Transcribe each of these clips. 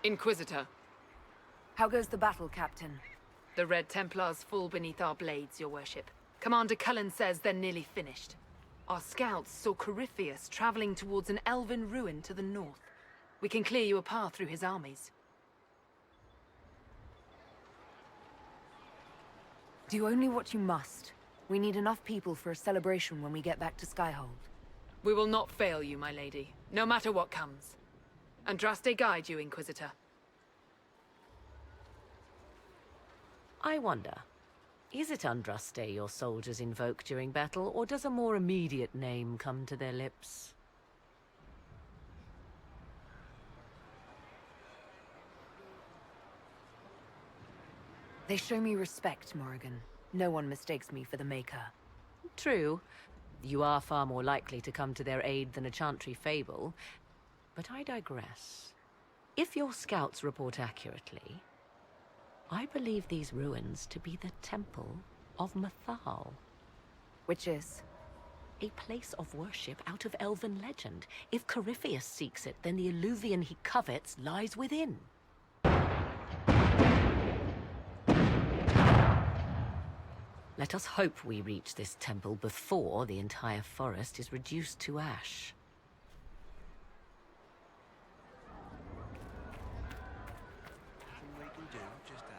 Inquisitor. How goes the battle, Captain? The Red Templars fall beneath our blades, your worship. Commander Cullen says they're nearly finished. Our scouts saw Corypheus traveling towards an elven ruin to the north. We can clear you a path through his armies. Do only what you must. We need enough people for a celebration when we get back to Skyhold. We will not fail you, my lady, no matter what comes. Andraste guide you, Inquisitor. I wonder, is it Andraste your soldiers invoke during battle, or does a more immediate name come to their lips? They show me respect, Morrigan. No one mistakes me for the Maker. True. You are far more likely to come to their aid than a Chantry fable. But I digress. If your scouts report accurately, I believe these ruins to be the Temple of Mathal. Which is? A place of worship out of elven legend. If Corypheus seeks it, then the Illuvian he covets lies within. Let us hope we reach this temple before the entire forest is reduced to ash. Nothing we can do, just ask.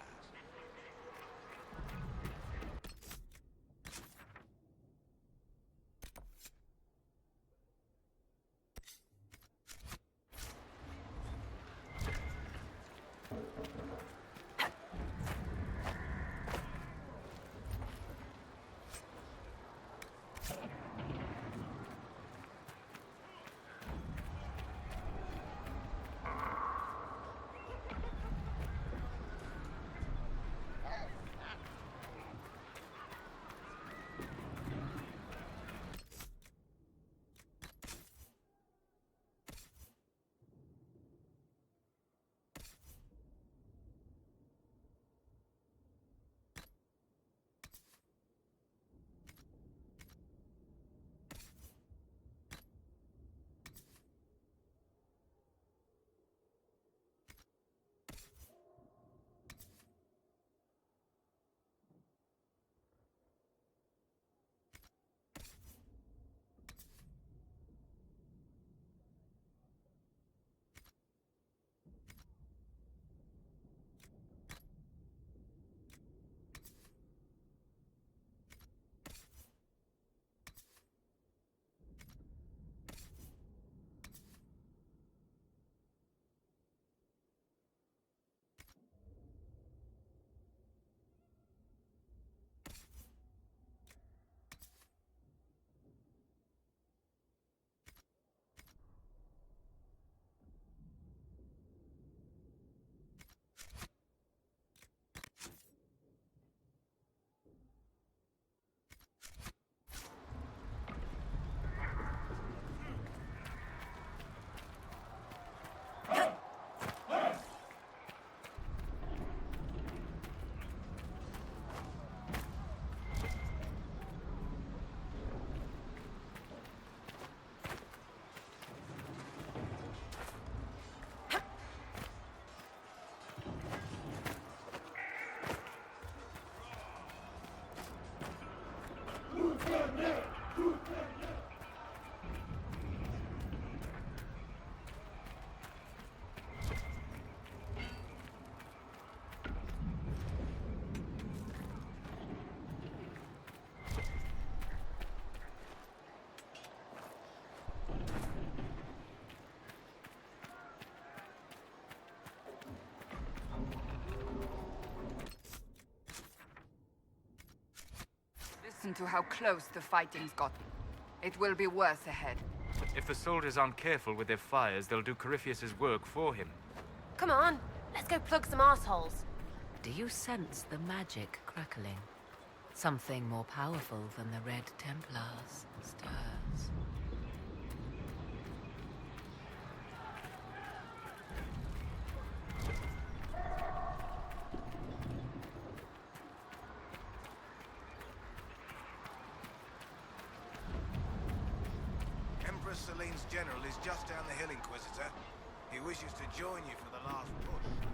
Listen to how close the fighting's gotten. It will be worse ahead. If the soldiers aren't careful with their fires, they'll do Corypheus's work for him. Come on, let's go plug some assholes. Do you sense the magic crackling? Something more powerful than the Red Templars stirs. Empress Celine's general is just down the hill, Inquisitor. He wishes to join you for the last push.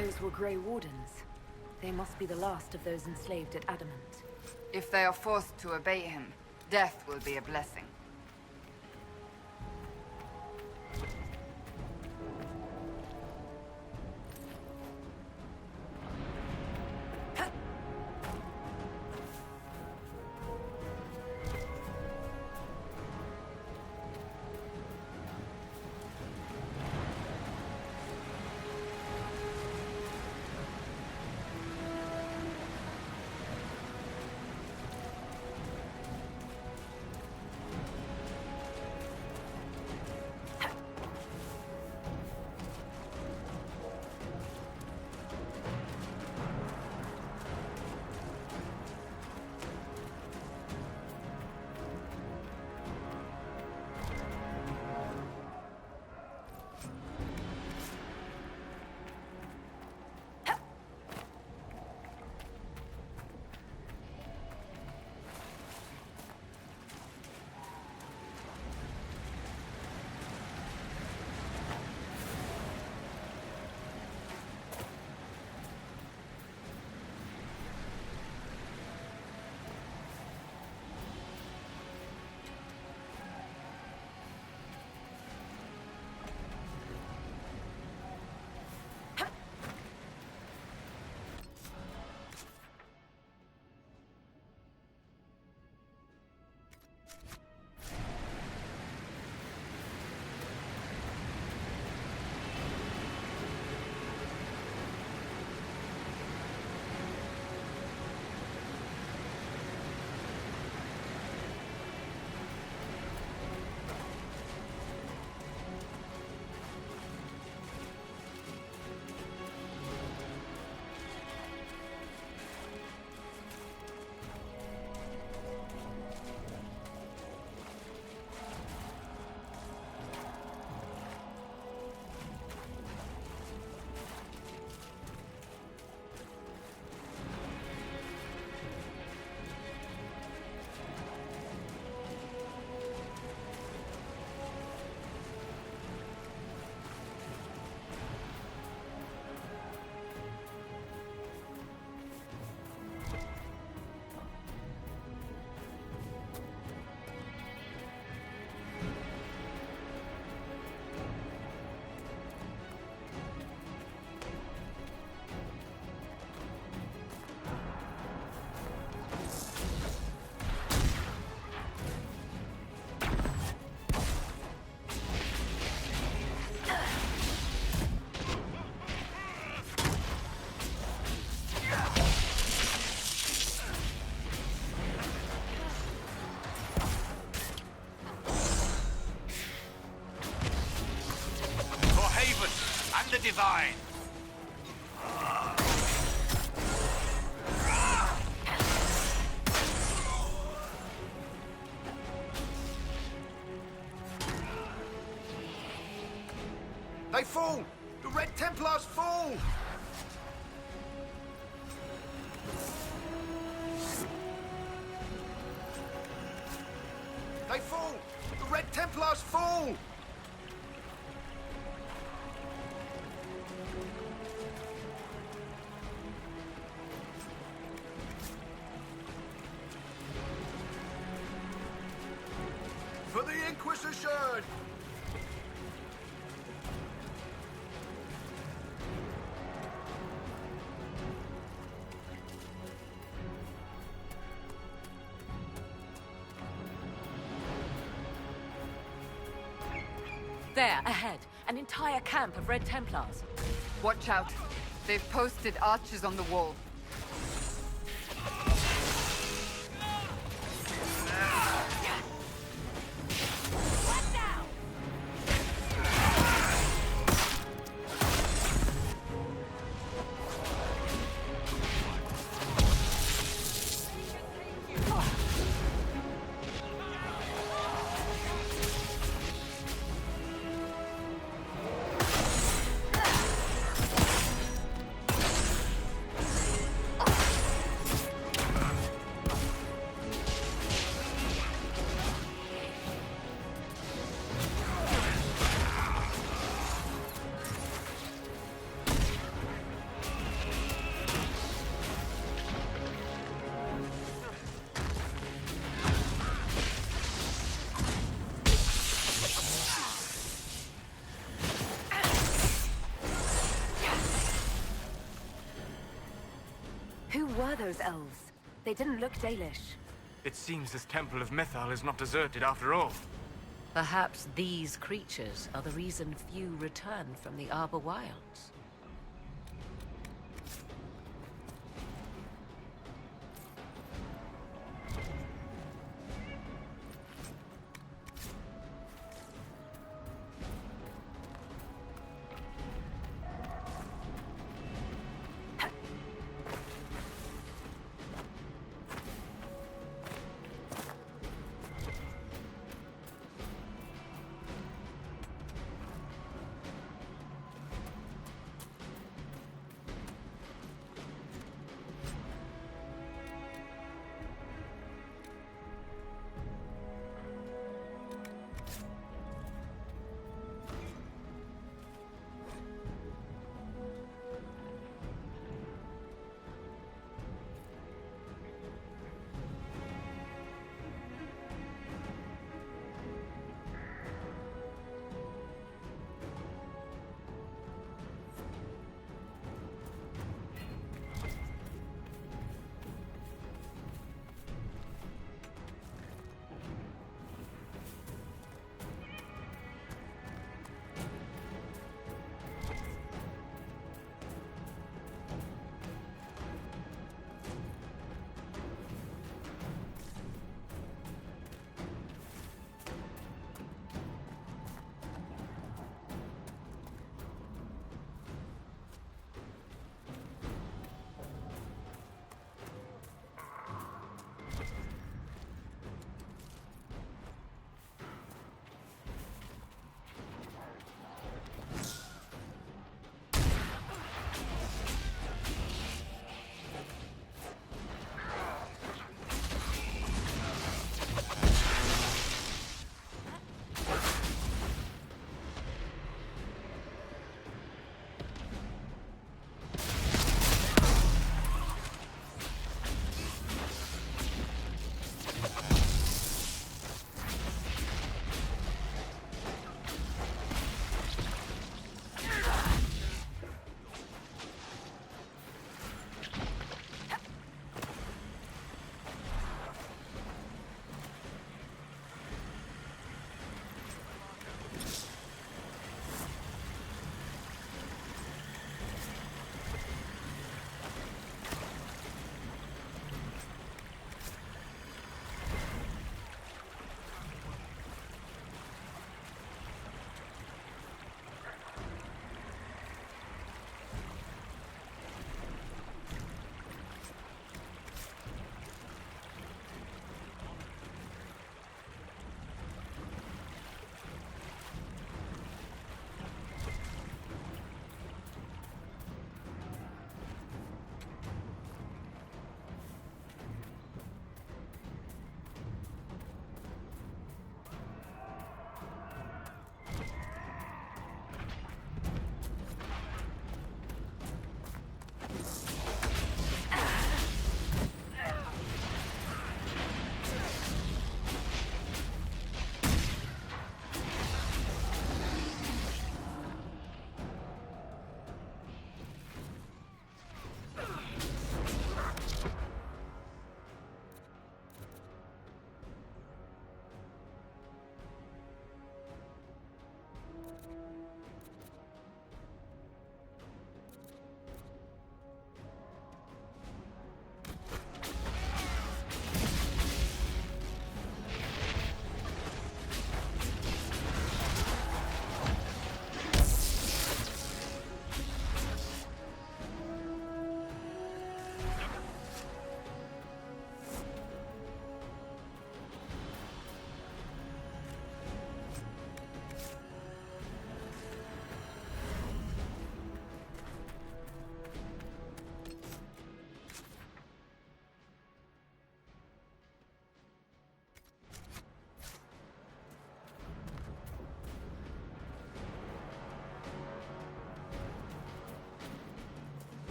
Those were Grey Wardens. They must be the last of those enslaved at Adamant. If they are forced to obey him, death will be a blessing. design. They fall! The Red Templars fall! They fall! The Red Templars fall! For the Inquisition! There, ahead. An entire camp of Red Templars. Watch out. They've posted archers on the wall. Who were those elves? They didn't look Dalish. It seems this temple of Mythal is not deserted after all. Perhaps these creatures are the reason few return from the Arbor Wilds.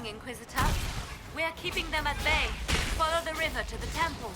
Inquisitor. We're keeping them at bay. Follow the river to the temple.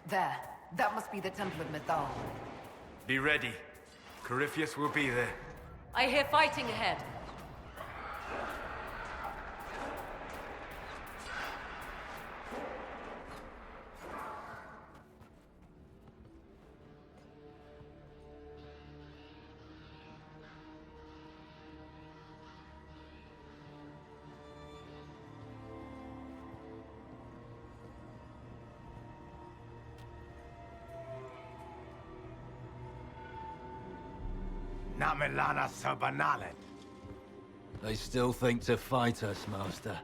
There. That must be the Temple of Mythal. Be ready. Corypheus will be there. I hear fighting ahead. Namelana Sabanalet. They still think to fight us, Master.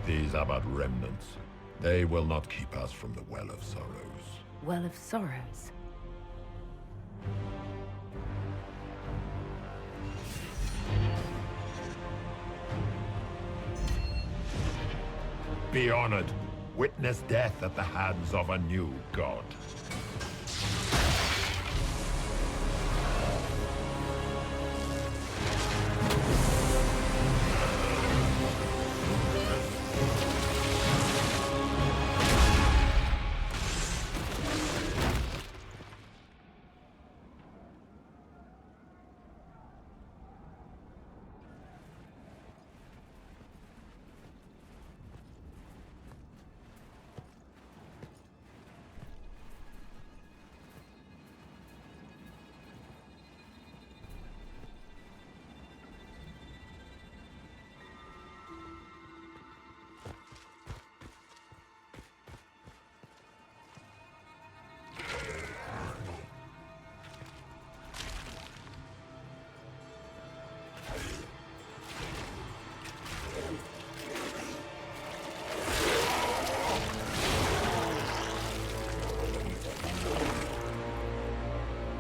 These are but remnants. They will not keep us from the Well of Sorrows. Well of Sorrows. Be honored. Witness death at the hands of a new god.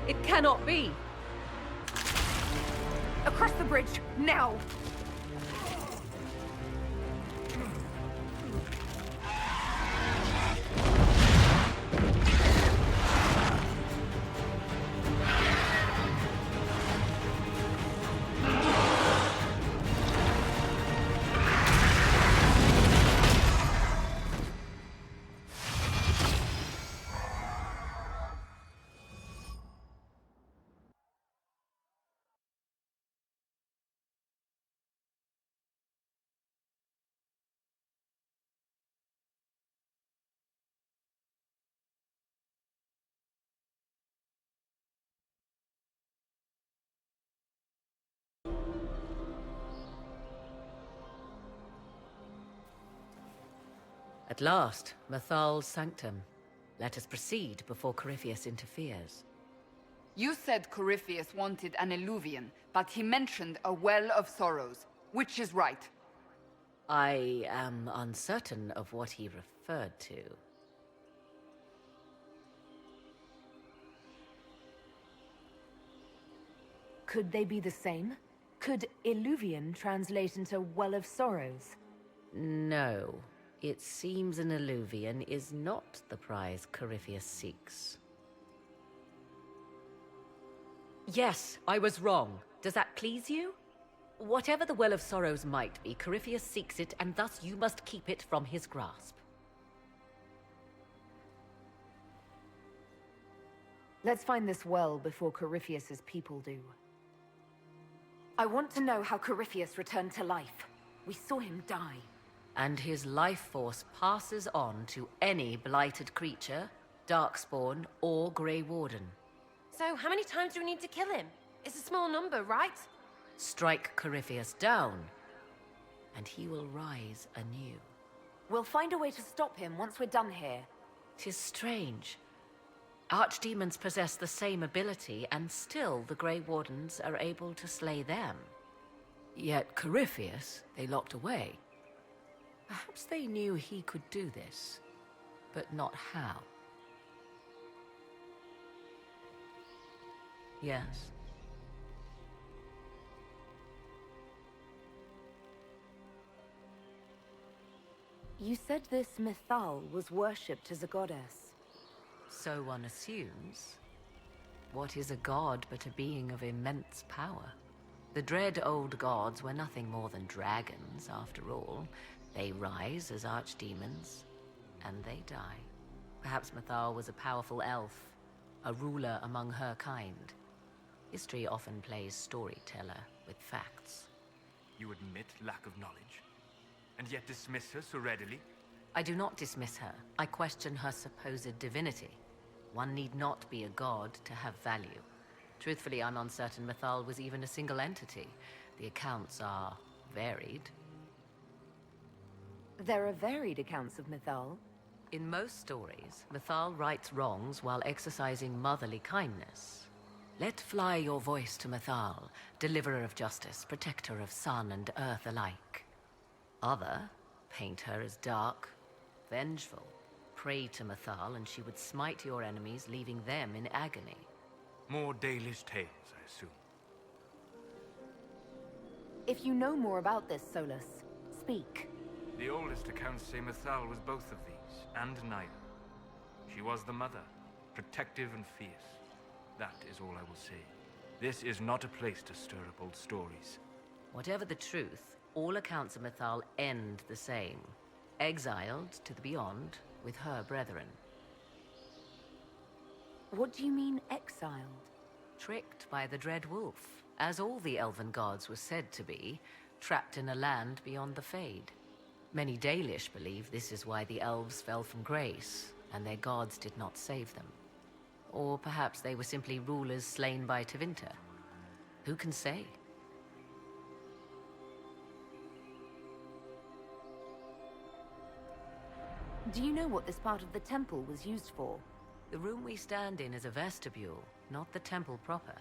It cannot be! Across the bridge, now! At last, Mathal's sanctum. Let us proceed before Corypheus interferes. You said Corypheus wanted an eluvian, but he mentioned a well of sorrows. Which is right? I am uncertain of what he referred to. Could they be the same? Could Illuvian translate into Well of Sorrows? No. It seems an eluvian is not the prize Corypheus seeks. Yes, I was wrong. Does that please you? Whatever the Well of Sorrows might be, Corypheus seeks it, and thus you must keep it from his grasp. Let's find this well before Corypheus's people do. I want to know how Corypheus returned to life. We saw him die. And his life force passes on to any blighted creature, darkspawn, or Grey Warden. So how many times do we need to kill him? It's a small number, right? Strike Corypheus down, and he will rise anew. We'll find a way to stop him once we're done here. 'Tis strange. Archdemons possess the same ability, and still the Grey Wardens are able to slay them. Yet Corypheus they locked away. Perhaps they knew he could do this, but not how. Yes. You said this Mythal was worshipped as a goddess. So one assumes. What is a god but a being of immense power? The dread old gods were nothing more than dragons, after all. They rise as archdemons, and they die. Perhaps Mythal was a powerful elf, a ruler among her kind. History often plays storyteller with facts. You admit lack of knowledge, and yet dismiss her so readily? I do not dismiss her. I question her supposed divinity. One need not be a god to have value. Truthfully, I'm uncertain Mythal was even a single entity. The accounts are varied. There are varied accounts of Mythal. In most stories, Mythal rights wrongs while exercising motherly kindness. Let fly your voice to Mythal, deliverer of justice, protector of sun and earth alike. Other paint her as dark, vengeful. Pray to Mythal and she would smite your enemies, leaving them in agony. More Dalish tales, I assume. If you know more about this, Solus, speak. The oldest accounts say Mathal was both of these, and neither. She was the mother, protective and fierce. That is all I will say. This is not a place to stir up old stories. Whatever the truth, all accounts of Mathal end the same. Exiled to the beyond with her brethren. What do you mean, exiled? Tricked by the Dread Wolf, as all the elven gods were said to be, trapped in a land beyond the Fade. Many Dalish believe this is why the elves fell from grace, and their gods did not save them. Or perhaps they were simply rulers slain by Tevinter. Who can say? Do you know what this part of the temple was used for? The room we stand in is a vestibule, not the temple proper.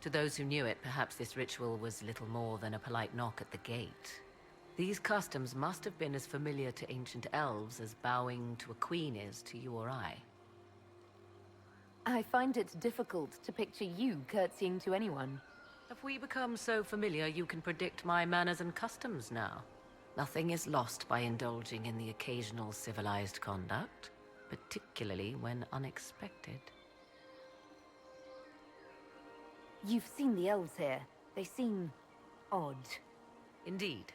To those who knew it, perhaps this ritual was little more than a polite knock at the gate. These customs must have been as familiar to ancient elves as bowing to a queen is to you or I. I find it difficult to picture you curtsying to anyone. Have we become so familiar you can predict my manners and customs now? Nothing is lost by indulging in the occasional civilized conduct, particularly when unexpected. You've seen the elves here. They seem odd. Indeed.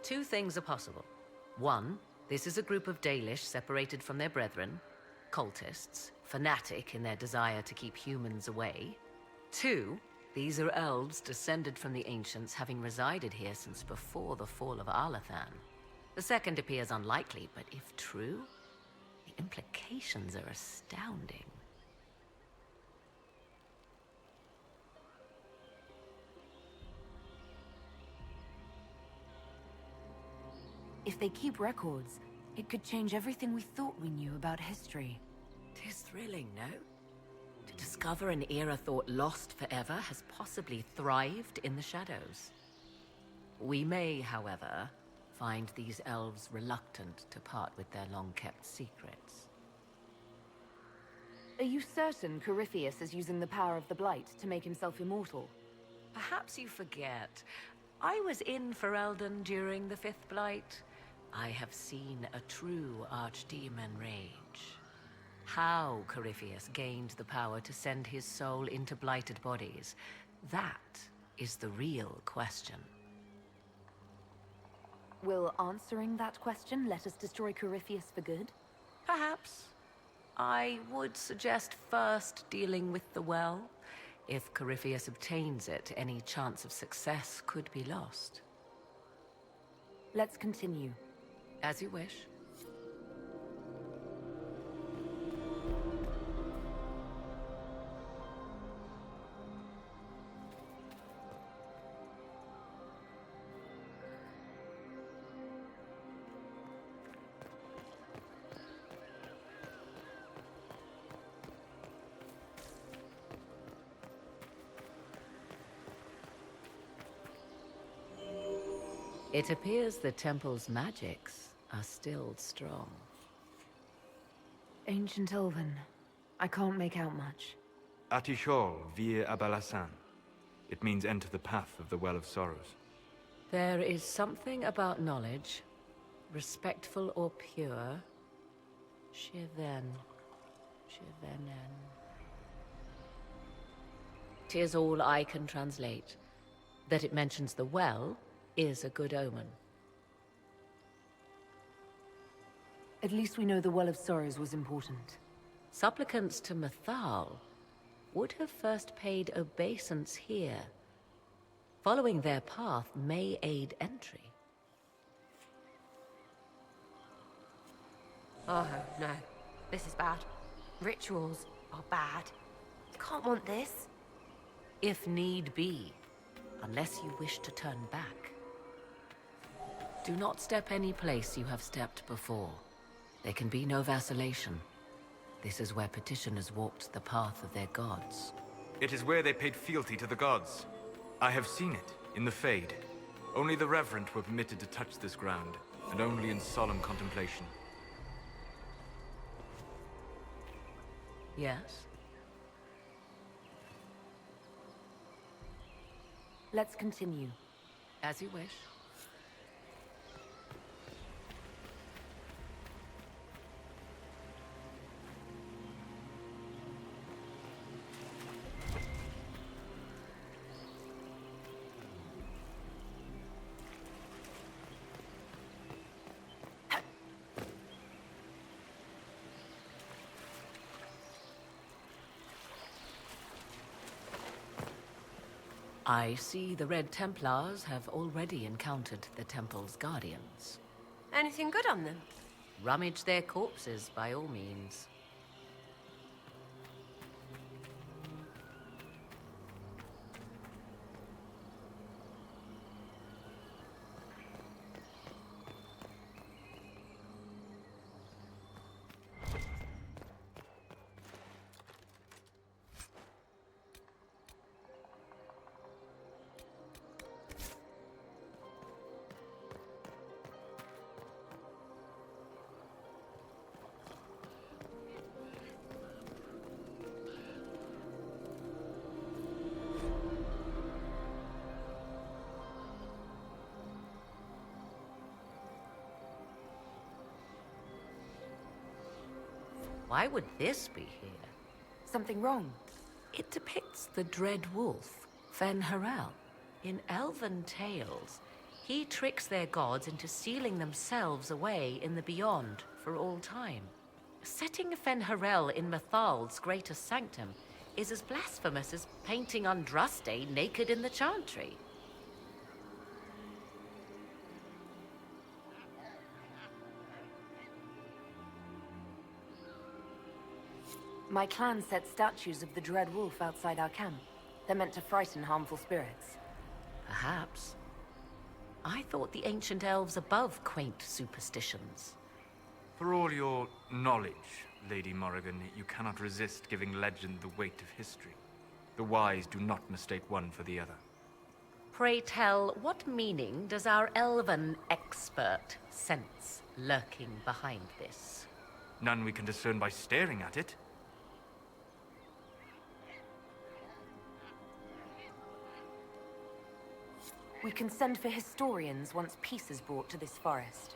Two things are possible. One, this is a group of Dalish separated from their brethren, cultists, fanatic in their desire to keep humans away. Two, these are elves descended from the ancients, having resided here since before the fall of Arlathan. The second appears unlikely, but if true, the implications are astounding. If they keep records, it could change everything we thought we knew about history. 'Tis thrilling, no? To discover an era thought lost forever has possibly thrived in the shadows. We may, however, find these elves reluctant to part with their long-kept secrets. Are you certain Corypheus is using the power of the Blight to make himself immortal? Perhaps you forget. I was in Ferelden during the Fifth Blight. I have seen a true archdemon rage. How Corypheus gained the power to send his soul into blighted bodies, that is the real question. Will answering that question let us destroy Corypheus for good? Perhaps. I would suggest first dealing with the well. If Corypheus obtains it, any chance of success could be lost. Let's continue. As you wish. It appears the temple's magics are still strong. Ancient Elven. I can't make out much. Atishol vir Abalasan. It means enter the path of the Well of Sorrows. There is something about knowledge, respectful or pure. Shiven. Shivenen. 'Tis all I can translate. That it mentions the well is a good omen. At least we know the Well of Sorrows was important. Supplicants to Mathal would have first paid obeisance here. Following their path may aid entry. Oh, no. This is bad. Rituals are bad. You can't want this. If need be, unless you wish to turn back. Do not step any place you have stepped before. There can be no vacillation. This is where petitioners walked the path of their gods. It is where they paid fealty to the gods. I have seen it, in the Fade. Only the reverent were permitted to touch this ground, and only in solemn contemplation. Yes? Let's continue. As you wish. I see the Red Templars have already encountered the temple's guardians. Anything good on them? Rummage their corpses, by all means. Why would this be here? Something wrong? It depicts the Dread Wolf, Fen-Harel. In elven tales, he tricks their gods into sealing themselves away in the Beyond for all time. Setting Fen-Harel in Methal's greatest sanctum is as blasphemous as painting Andraste naked in the chantry. My clan set statues of the Dread Wolf outside our camp. They're meant to frighten harmful spirits. Perhaps. I thought the ancient elves above quaint superstitions. For all your knowledge, Lady Morrigan, you cannot resist giving legend the weight of history. The wise do not mistake one for the other. Pray tell, what meaning does our elven expert sense lurking behind this? None we can discern by staring at it. We can send for historians once peace is brought to this forest.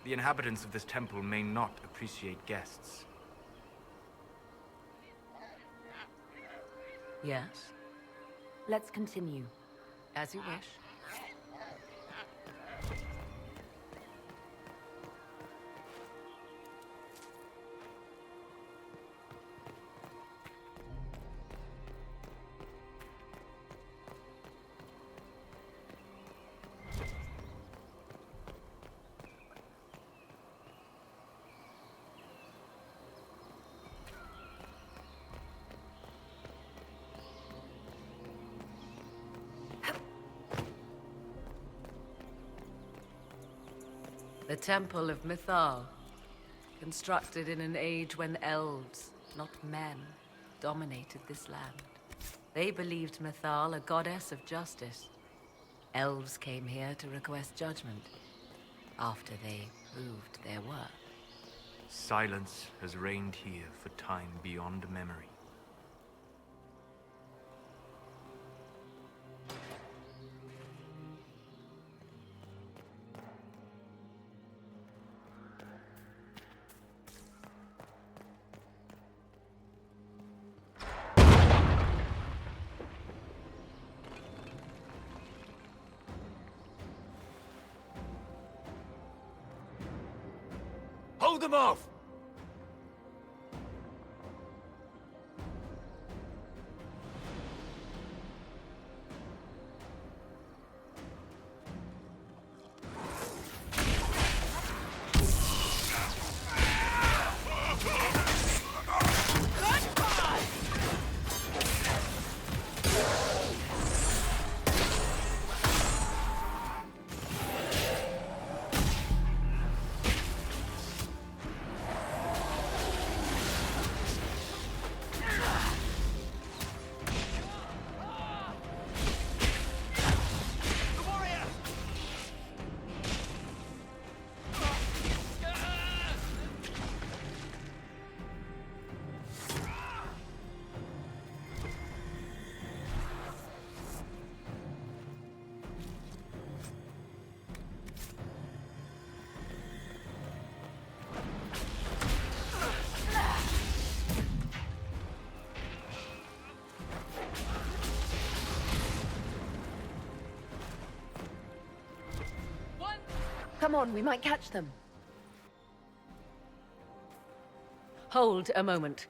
The inhabitants of this temple may not appreciate guests. Yes? Let's continue. As you wish. The Temple of Mythal, constructed in an age when elves, not men, dominated this land. They believed Mythal a goddess of justice. Elves came here to request judgment, after they proved their worth. Silence has reigned here for time beyond memory. Hold them off! Come on, we might catch them. Hold a moment.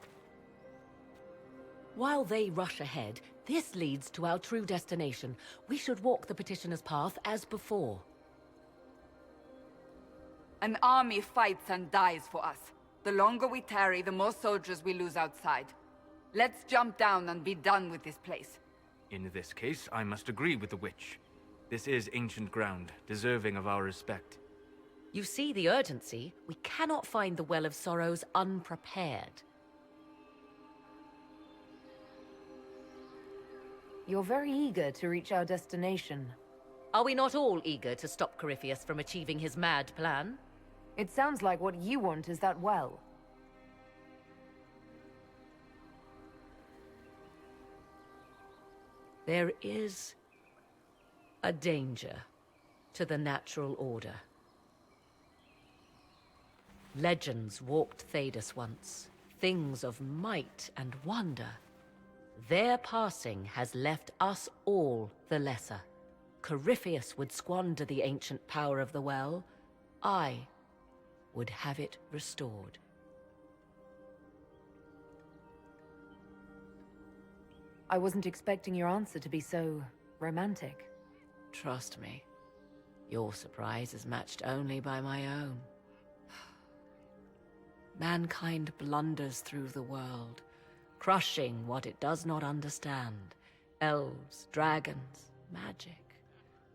While they rush ahead, This leads to our true destination. We should walk the petitioner's path as before. An army fights and dies for us. The longer we tarry, the more soldiers we lose outside. Let's jump down and be done with this place. In this case, I must agree with the witch. This is ancient ground, deserving of our respect. You see the urgency? We cannot find the Well of Sorrows unprepared. You're very eager to reach our destination. Are we not all eager to stop Corypheus from achieving his mad plan? It sounds like what you want is that well. There is a danger to the natural order. Legends walked Thedas once, things of might and wonder. Their passing has left us all the lesser. Corypheus would squander the ancient power of the well. I would have it restored. I wasn't expecting your answer to be so romantic. Trust me, your surprise is matched only by my own. Mankind blunders through the world, crushing what it does not understand. Elves, dragons, magic.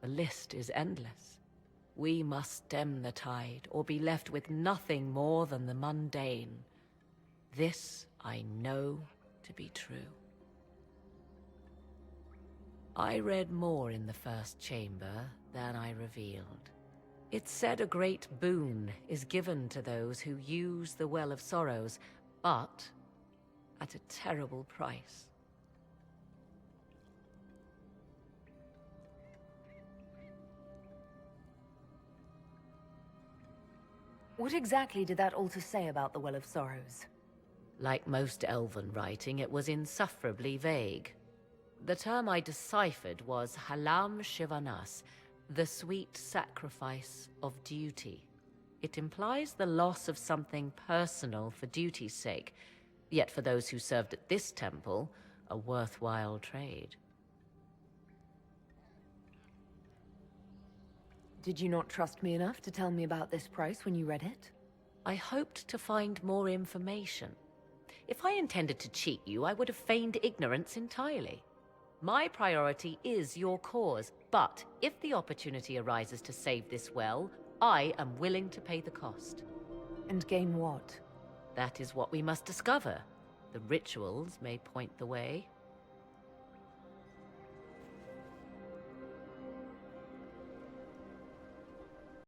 The list is endless. We must stem the tide, or be left with nothing more than the mundane. This I know to be true. I read more in the first chamber than I revealed. It said a great boon is given to those who use the Well of Sorrows, but at a terrible price. What exactly did that altar say about the Well of Sorrows? Like most Elven writing, it was insufferably vague. The term I deciphered was Halam Shivanas, the sweet sacrifice of duty. It implies the loss of something personal for duty's sake, yet for those who served at this temple, a worthwhile trade. Did you not trust me enough to tell me about this price when you read it? I hoped to find more information. If I intended to cheat you, I would have feigned ignorance entirely. My priority is your cause, but if the opportunity arises to save this well, I am willing to pay the cost. And gain what? That is what we must discover. The rituals may point the way.